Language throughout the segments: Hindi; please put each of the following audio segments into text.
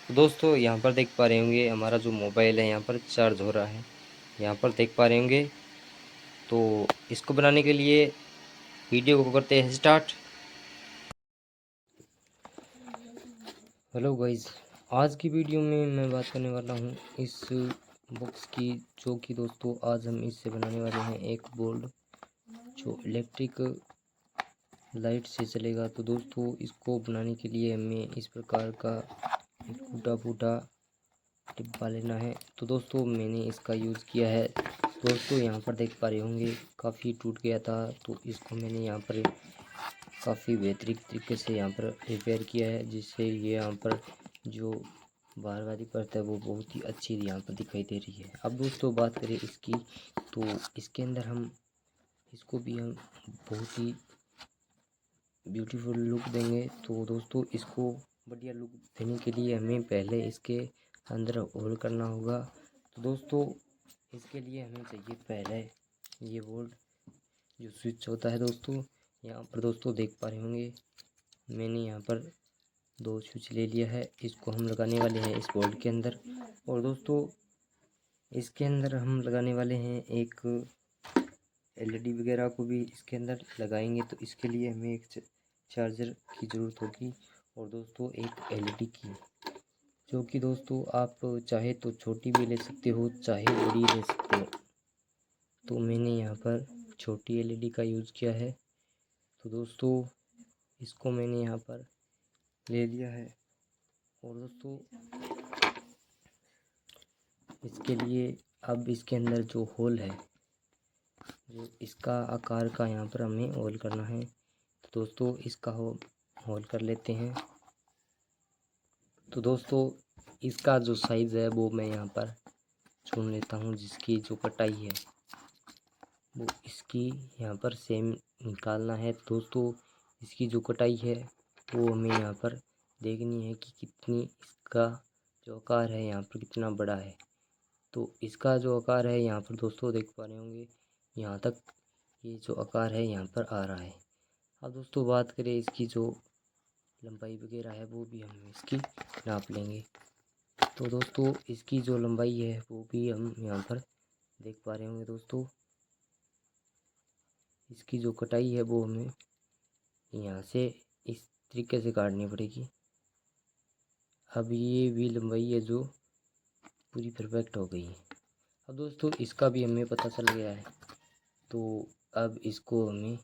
तो दोस्तों यहाँ पर देख पा रहे होंगे हमारा जो मोबाइल है यहाँ पर चार्ज हो रहा है, यहाँ पर देख पा रहे होंगे। तो इसको बनाने के लिए वीडियो को करते हैं स्टार्ट। हेलो गाइस, आज की वीडियो में मैं बात करने वाला हूँ इस बॉक्स की, जो कि दोस्तों आज हम इससे बनाने वाले हैं एक बोर्ड जो इलेक्ट्रिक लाइट से चलेगा। तो दोस्तों इसको बनाने के लिए हमें इस प्रकार का एक टूटा फूटा डिब्बा लेना है। तो दोस्तों मैंने इसका यूज़ किया है। दोस्तों यहाँ पर देख पा रहे होंगे काफ़ी टूट गया था, तो इसको मैंने यहाँ पर काफ़ी बेहतरीन तरीके से यहाँ पर रिपेयर किया है, जिससे ये यहाँ पर जो बाहर वाली परत है वो बहुत ही अच्छी यहाँ पर दिखाई दे रही है। अब दोस्तों बात करें इसकी, तो इसके अंदर हम इसको भी हम बहुत ही ब्यूटीफुल लुक देंगे। तो दोस्तों इसको बढ़िया लुक देने के लिए हमें पहले इसके अंदर होल करना होगा। तो दोस्तों इसके लिए हमें चाहिए पहले ये बोल्ट जो स्विच होता है। दोस्तों यहाँ पर दोस्तों देख पा रहे होंगे मैंने यहाँ पर 2 स्विच ले लिया है, इसको हम लगाने वाले हैं इस बोर्ड के अंदर। और दोस्तों इसके अंदर हम लगाने वाले हैं एक एलईडी वगैरह को भी इसके अंदर लगाएंगे। तो इसके लिए हमें एक चार्जर की ज़रूरत होगी, और दोस्तों एक एलईडी की, जो कि दोस्तों आप चाहे तो छोटी भी ले सकते हो, चाहे बड़ी ले सकते हो। तो मैंने यहाँ पर छोटी एलईडी का यूज़ किया है। तो दोस्तों इसको मैंने यहाँ पर ले लिया है। और दोस्तों इसके लिए अब इसके अंदर जो होल है, जो इसका आकार का यहाँ पर हमें होल करना है। तो दोस्तों इसका होल कर लेते हैं। तो दोस्तों इसका जो साइज़ है वो मैं यहाँ पर चुन लेता हूँ, जिसकी जो कटाई है वो इसकी यहाँ पर सेम निकालना है। दोस्तों इसकी जो कटाई है वो हमें यहाँ पर देखनी है कि कितनी इसका जो आकार है यहाँ पर कितना बड़ा है। तो इसका जो आकार है यहाँ पर दोस्तों देख पा रहे होंगे, यहाँ तक ये जो आकार है यहाँ पर आ रहा है। अब दोस्तों बात करें इसकी जो लंबाई वगैरह है वो भी हम इसकी नाप लेंगे। तो दोस्तों इसकी जो लंबाई है वो भी हम यहाँ पर देख पा रहे होंगे। दोस्तों इसकी जो कटाई है वो हमें यहाँ से इस तरीके से काटनी पड़ेगी। अब ये भी लंबाई है जो पूरी परफेक्ट हो गई है। अब दोस्तों इसका भी हमें पता चल गया है। तो अब इसको हमें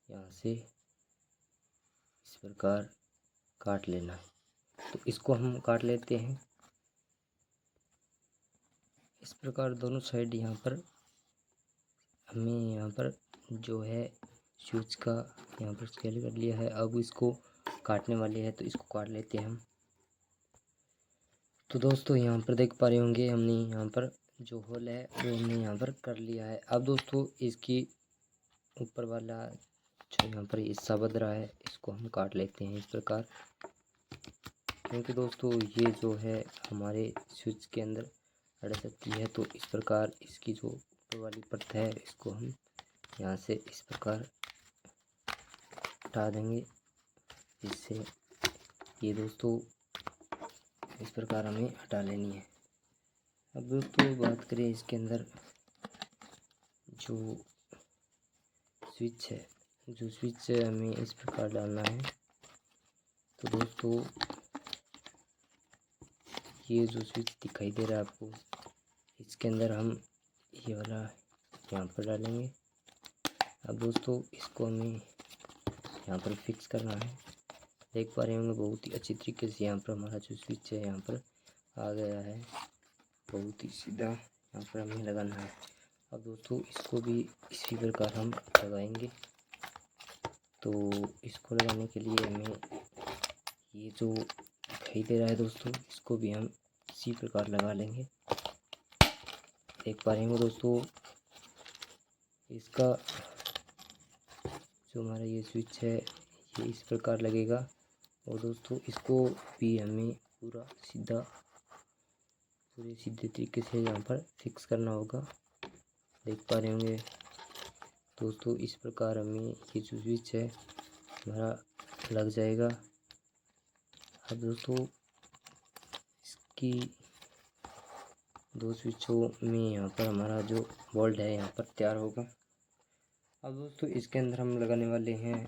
यहाँ से इस प्रकार काट लेना है। तो इसको हम काट लेते हैं इस प्रकार दोनों साइड। यहाँ पर हमें यहाँ पर जो है स्विच का यहाँ पर स्केल कर लिया है। अब इसको काटने वाले हैं, तो इसको काट लेते हैं हम। तो दोस्तों यहाँ पर देख पा रहे होंगे हमने यहाँ पर जो होल है वो हमने यहाँ पर कर लिया है। अब दोस्तों इसकी ऊपर वाला जो यहाँ पर हिस्सा बच रहा है इसको हम काट लेते हैं इस प्रकार, क्योंकि दोस्तों ये जो है हमारे स्विच के अंदर अड़ सकती है। तो इस प्रकार इसकी जो ऊपर वाली परत है इसको हम यहाँ से इस प्रकार हटा देंगे, जिससे ये दोस्तों इस प्रकार हमें हटा लेनी है। अब दोस्तों बात करें इसके अंदर जो स्विच है, जो स्विच है हमें इस प्रकार डालना है। तो दोस्तों ये जो स्विच दिखाई दे रहा है आपको, इसके अंदर हम ये वाला यहाँ पर डालेंगे। अब दोस्तों इसको हमें यहाँ पर फिक्स करना है। देख पा रहे होंगे बहुत ही अच्छी तरीके से यहाँ पर हमारा जो स्विच है यहाँ पर आ गया है, बहुत ही सीधा यहाँ पर हमें लगाना है। अब दोस्तों इसको भी इसी प्रकार हम लगाएंगे। तो इसको लगाने के लिए हमें ये जो दिखाई दे रहा है दोस्तों, इसको भी हम इसी प्रकार लगा लेंगे। देख पा रहे होंगे दोस्तों इसका जो हमारा ये स्विच है ये इस प्रकार लगेगा। और दोस्तों इसको भी हमें पूरे सीधे तरीके से यहाँ पर फिक्स करना होगा। देख पा रहे होंगे दोस्तों इस प्रकार हमें ये जो स्विच है हमारा लग जाएगा। अब दोस्तों की 2 स्विचों में यहाँ पर हमारा जो बोल्ट है यहाँ पर तैयार होगा। अब दोस्तों इसके अंदर हम लगाने वाले हैं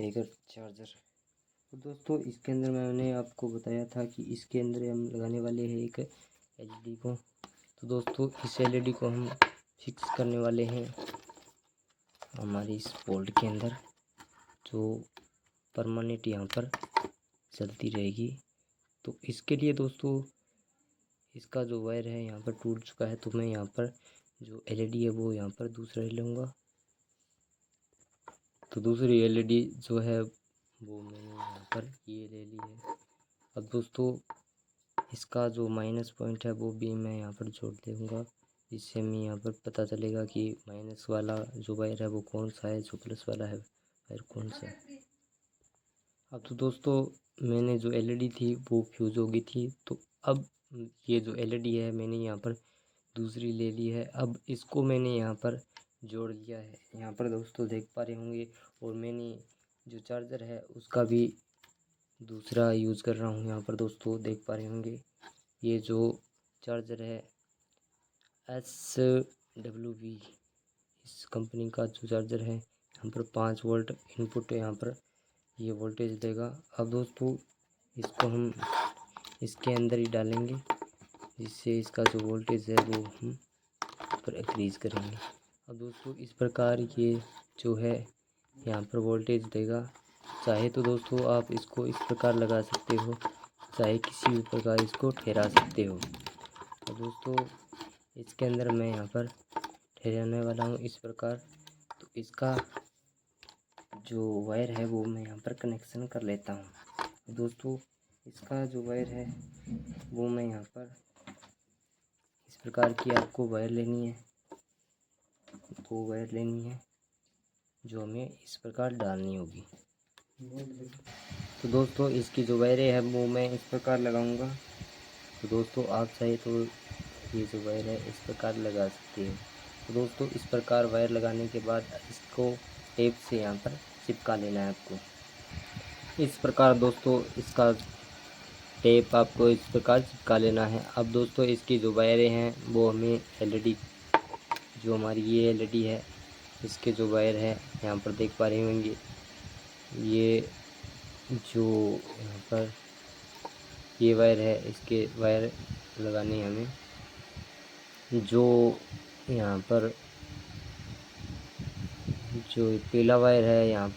एक चार्जर। तो दोस्तों इसके अंदर मैंने आपको बताया था कि इसके अंदर हम लगाने वाले हैं एक एलईडी को। तो दोस्तों इस एलईडी को हम फिक्स करने वाले हैं हमारे इस बोल्ट के अंदर, जो परमानेंट यहाँ पर चलती रहेगी। तो इसके लिए दोस्तों इसका जो वायर है यहाँ पर टूट चुका है, तो मैं यहाँ पर जो एलईडी है वो यहाँ पर दूसरा ले लूँगा। तो दूसरी एलईडी जो है वो मैंने यहाँ पर ये ले ली है। अब दोस्तों इसका जो माइनस पॉइंट है वो भी मैं यहाँ पर जोड़ दूँगा, जिससे हमें यहाँ पर पता चलेगा कि माइनस वाला जो वायर है वो कौन सा है, जो प्लस वाला है वायर कौन सा है। अब तो दोस्तों मैंने जो एलईडी थी वो फ्यूज़ हो गई थी, तो अब ये जो एलईडी है मैंने यहाँ पर दूसरी ले ली है। अब इसको मैंने यहाँ पर जोड़ लिया है, यहाँ पर दोस्तों देख पा रहे होंगे। और मैंने जो चार्जर है उसका भी दूसरा यूज़ कर रहा हूँ, यहाँ पर दोस्तों देख पा रहे होंगे। ये जो चार्जर है SWV इस कंपनी का जो चार्जर है, यहाँ पर 5 वोल्ट इनपुट यहाँ पर ये वोल्टेज देगा। अब दोस्तों इसको हम इसके अंदर ही डालेंगे, जिससे इसका जो वोल्टेज है वो हम पर इंक्रीज़ करेंगे। अब दोस्तों इस प्रकार ये जो है यहाँ पर वोल्टेज देगा। चाहे तो दोस्तों आप इसको इस प्रकार लगा सकते हो, चाहे किसी भी प्रकार इसको ठहरा सकते हो। तो दोस्तों इसके अंदर मैं यहाँ पर ठहराने वाला हूँ इस प्रकार। तो इसका जो वायर है वो मैं यहाँ पर कनेक्शन कर लेता हूँ। दोस्तों इसका जो वायर है वो मैं यहाँ पर इस प्रकार की आपको वायर लेनी है, 2 वायर लेनी है जो हमें इस प्रकार डालनी होगी। तो दोस्तों इसकी जो वायरें हैं वो मैं इस प्रकार लगाऊंगा। तो दोस्तों आप चाहे तो ये जो वायर है इस प्रकार लगा सकते हैं। तो दोस्तों इस प्रकार वायर लगाने के बाद इसको टेप से यहाँ पर चिपका लेना है आपको। इस प्रकार दोस्तों इसका टेप आपको इस प्रकार चिपका लेना है। अब दोस्तों इसकी जो वायरें हैं वो हमें एलईडी, जो हमारी ये एलईडी है इसके जो वायर है यहाँ पर देख पा रहे होंगे। ये जो यहाँ पर ये वायर है, इसके वायर लगाने हमें, जो यहाँ पर जो पीला वायर है यहाँ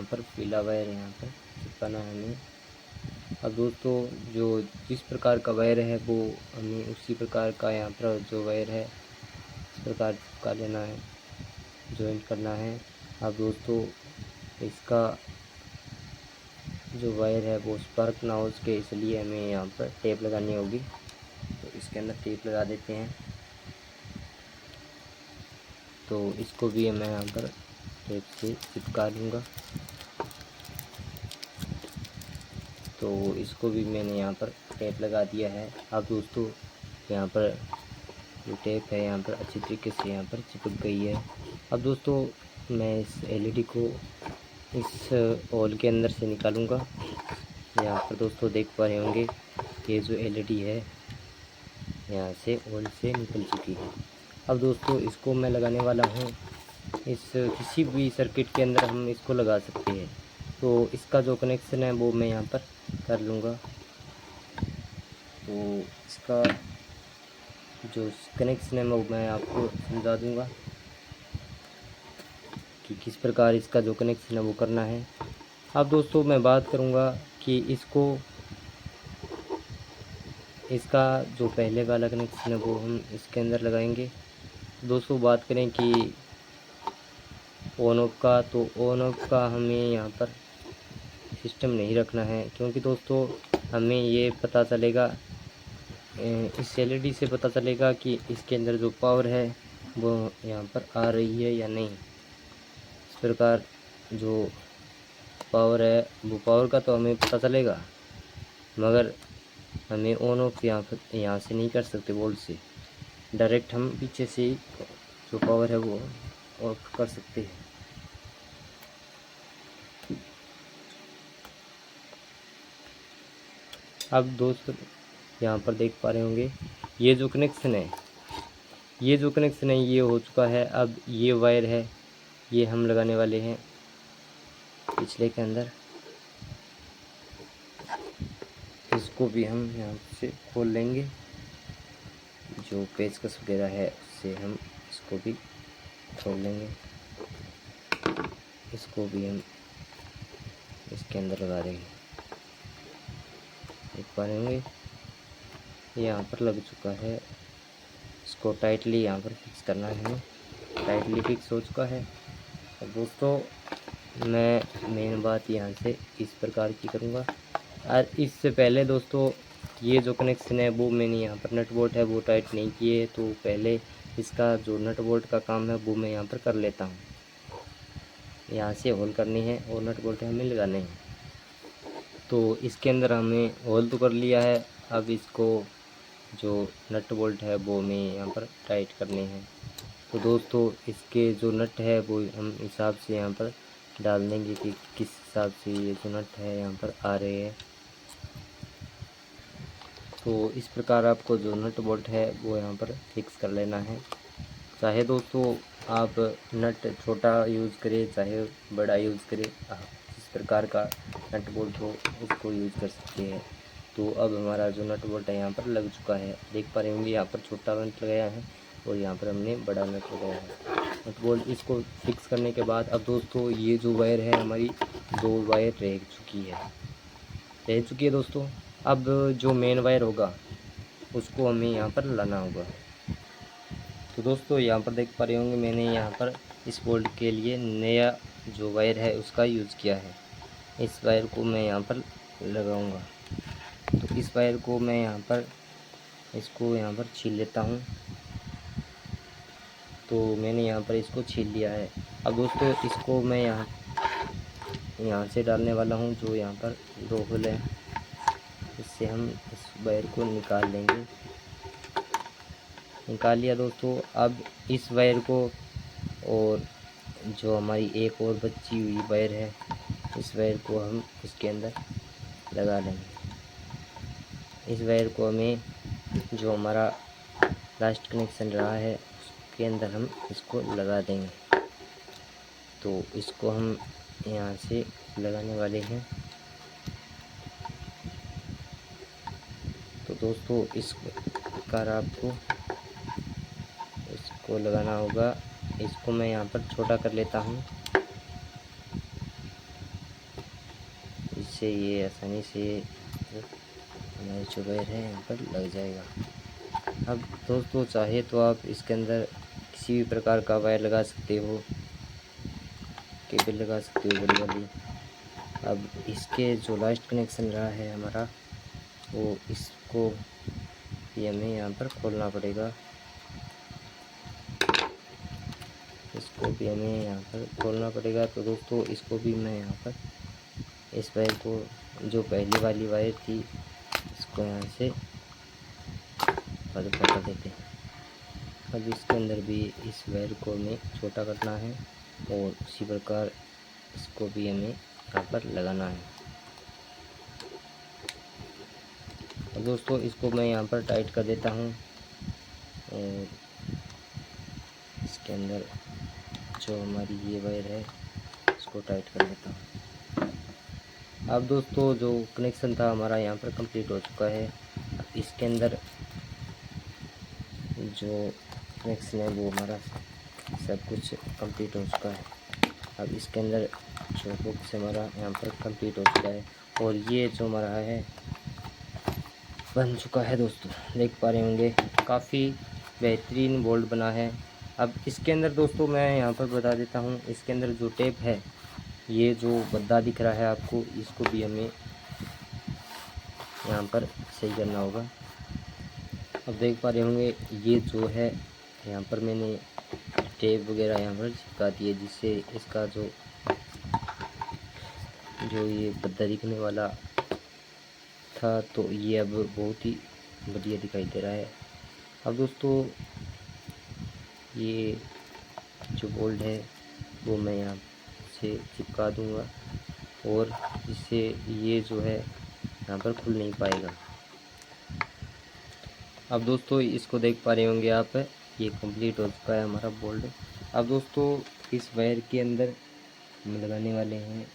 पर पीला वायर यहाँ पर चिपकाना है हमें। अब दोस्तों जो जिस प्रकार का वायर है वो हमें उसी प्रकार का यहाँ पर जो वायर है इस प्रकार चिपका लेना है, जॉइंट करना है। अब दोस्तों इसका जो वायर है वो स्पार्क ना हो सके, इसलिए हमें यहाँ पर टेप लगानी होगी। तो इसके अंदर टेप लगा देते हैं। तो इसको भी मैं यहाँ पर टेप से चिपका लूँगा। तो इसको भी मैंने यहाँ पर टेप लगा दिया है। अब दोस्तों यहाँ पर जो टेप है यहाँ पर अच्छी तरीके से यहाँ पर चिपक गई है। अब दोस्तों मैं इस एलईडी को इस होल के अंदर से निकालूंगा। यहाँ पर दोस्तों देख पा रहे होंगे ये जो एलईडी है यहाँ से होल से निकल चुकी है। अब दोस्तों इसको मैं लगाने वाला हूँ इस किसी भी सर्किट के अंदर हम इसको लगा सकते हैं। तो इसका जो कनेक्शन है वो मैं यहाँ पर कर लूँगा। तो इसका जो कनेक्शन है वो मैं आपको समझा दूँगा कि किस प्रकार इसका जो कनेक्शन है वो करना है। अब दोस्तों मैं बात करूँगा कि इसका जो पहले वाला कनेक्शन है वो हम इसके अंदर लगाएंगे। दोस्तों बात करें कि ऑन ऑफ का, तो ऑन ऑफ का हमें यहाँ पर सिस्टम नहीं रखना है, क्योंकि दोस्तों हमें ये पता चलेगा, इस एलईडी से पता चलेगा कि इसके अंदर जो पावर है वो यहाँ पर आ रही है या नहीं। इस प्रकार जो पावर है वो पावर का तो हमें पता चलेगा, मगर हमें ऑन ऑफ यहाँ से नहीं कर सकते वोल्ट से। डायरेक्ट हम पीछे से जो पावर है वो ऑफ कर सकते हैं। अब दोस्तों यहाँ पर देख पा रहे होंगे ये जो कनेक्शन है ये हो चुका है। अब ये वायर है ये हम लगाने वाले हैं पिछले के अंदर। इसको भी हम यहाँ से खोल लेंगे, जो पेचकस वगैरह है उससे हम इसको भी खोल लेंगे। इसको भी हम इसके अंदर लगा देंगे। देख पा रहे होंगे यहाँ पर लग चुका है। इसको टाइटली यहाँ पर फिक्स करना है हमें। टाइटली फिक्स हो चुका है। और दोस्तों मैं मेन बात यहाँ से इस प्रकार की करूँगा। और इससे पहले दोस्तों ये जो कनेक्शन है वो मैंने यहाँ पर नट बोल्ट है वो टाइट नहीं किए, तो पहले इसका जो नट बोल्ट का काम है वो मैं यहाँ पर कर लेता हूँ। यहाँ से होल करनी है और नट बोल्ट हमें लगाने हैं। तो इसके अंदर हमने होल तो कर लिया है। अब इसको जो नट बोल्ट है वो हमें यहाँ पर टाइट करने हैं। तो दोस्तों इसके जो नट है वो हम हिसाब से यहाँ पर डाल देंगे कि किस हिसाब से ये जो नट है यहाँ पर आ रहे हैं। तो इस प्रकार आपको जो नट बोल्ट है वो यहाँ पर फिक्स कर लेना है। चाहे दोस्तों आप नट छोटा यूज़ करें चाहे बड़ा यूज़ करें, आप जिस प्रकार का नट बोल्ट हो उसको यूज़ कर सकते हैं। तो अब हमारा जो नट बोल्ट है यहाँ पर लग चुका है। देख पा रहे होंगे यहाँ पर छोटा नट लगाया है और यहाँ पर हमने बड़ा नट लगाया है। नट बोल्ट इसको फिक्स करने के बाद अब दोस्तों ये जो वायर है हमारी 2 वायर रह चुकी है दोस्तों। अब जो मेन वायर होगा उसको हमें यहाँ पर लाना होगा। तो दोस्तों यहाँ पर देख पा रहे होंगे मैंने यहाँ पर इस बोल्ट के लिए नया जो वायर है उसका यूज़ किया है। इस वायर को मैं यहाँ पर लगाऊंगा। तो इस वायर को मैं यहाँ पर इसको यहाँ पर छील लेता हूँ। तो मैंने यहाँ पर इसको छील लिया है। अब दोस्तों इसको मैं यहाँ से डालने वाला हूँ, जो यहाँ पर 2 होल है इससे हम इस वायर को निकाल लेंगे। निकाल लिया दोस्तों। अब इस वायर को और जो हमारी एक और बची हुई वायर है इस वायर को हम इसके अंदर लगा लेंगे। इस वायर को हमें जो हमारा लास्ट कनेक्शन रहा है उसके अंदर हम इसको लगा देंगे। तो इसको हम यहाँ से लगाने वाले हैं। तो दोस्तों इस प्रकार आपको इसको लगाना होगा। इसको मैं यहाँ पर छोटा कर लेता हूँ, इससे ये आसानी से हमारी जो वायर है यहाँ पर लग जाएगा। अब दोस्तों चाहे तो आप इसके अंदर किसी भी प्रकार का वायर लगा सकते हो, केबल लगा सकते हो बड़ी वाली। अब इसके जो लास्ट कनेक्शन रहा है हमारा वो इसको भी हमें यहाँ पर खोलना पड़ेगा। इसको भी हमें यहाँ पर खोलना पड़ेगा। तो दोस्तों इसको भी मैं यहाँ पर इस वायर को जो पहली वाली वायर थी इसको यहाँ से पकड़ देते हैं। अब इसके अंदर भी इस वायर को हमें छोटा करना है और उसी प्रकार इसको भी हमें यहाँ पर लगाना है। और दोस्तों इसको मैं यहाँ पर टाइट कर देता हूँ और इसके अंदर जो हमारी ये वायर है इसको टाइट कर देता हूँ। अब दोस्तों जो कनेक्शन था हमारा यहाँ पर कंप्लीट हो चुका है। इसके अंदर जो कनेक्शन है वो हमारा सब कुछ कंप्लीट हो चुका है। अब इसके अंदर जो बॉक्स हमारा यहाँ पर कंप्लीट हो चुका है और ये जो हमारा है बन चुका है। दोस्तों देख पा रहे होंगे काफ़ी बेहतरीन बोल्ट बना है। अब इसके अंदर दोस्तों मैं यहाँ पर बता देता हूँ, इसके अंदर जो टेप है ये जो गद्दा दिख रहा है आपको इसको भी हमें यहाँ पर सही करना होगा। अब देख पा रहे होंगे ये जो है यहाँ पर मैंने टेप वगैरह यहाँ पर चिपका दी है, जिससे इसका जो ये गद्दा दिखने वाला था तो ये अब बहुत ही बढ़िया दिखाई दे रहा है। अब दोस्तों ये जो बोल्ट है वो मैं यहाँ से चिपका दूँगा और इससे ये जो है यहाँ पर खुल नहीं पाएगा। अब दोस्तों इसको देख पा रहे होंगे आप, ये कंप्लीट हो चुका है हमारा बोल्ड। अब दोस्तों इस वायर के अंदर हम लगाने वाले हैं,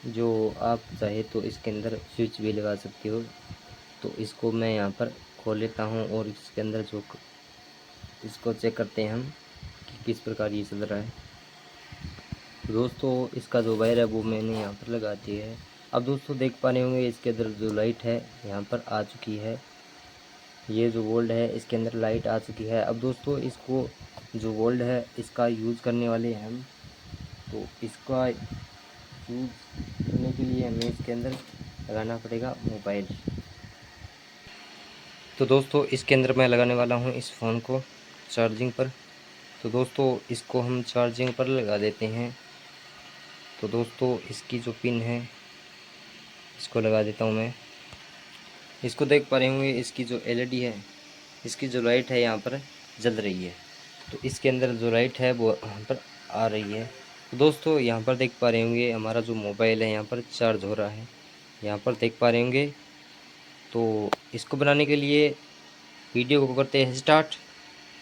जो आप चाहे तो इसके अंदर स्विच भी लगा सकते हो। तो इसको मैं यहाँ पर खोल लेता हूँ और इसके अंदर जो इसको चेक करते हैं हम कि किस प्रकार ये चल रहा है। तो दोस्तों इसका जो वायर है वो मैंने यहाँ पर लगा दिया है। अब दोस्तों देख पा रहे होंगे इसके अंदर जो लाइट है यहाँ पर आ चुकी है। ये जो वोल्ट है इसके अंदर लाइट आ चुकी है। अब दोस्तों इसको जो वोल्ट है इसका यूज़ करने वाले हैं हम। तो इसका यूज़ करने के लिए हमें इसके अंदर लगाना पड़ेगा मोबाइल। तो दोस्तों इसके अंदर मैं लगाने वाला हूँ इस फ़ोन को चार्जिंग पर। तो दोस्तों इसको हम चार्जिंग पर लगा देते हैं। तो दोस्तों इसकी जो पिन है इसको लगा देता हूँ मैं। इसको देख पा रहे होंगे इसकी जो एलईडी है, इसकी जो लाइट है यहाँ पर जल रही है। तो इसके अंदर जो लाइट है वो यहाँ पर आ रही है। तो दोस्तों यहाँ पर देख पा रहे होंगे हमारा जो मोबाइल है यहाँ पर चार्ज हो रहा है, यहाँ पर देख पा रहे होंगे। तो इसको बनाने के लिए वीडियो को करते हैं स्टार्ट।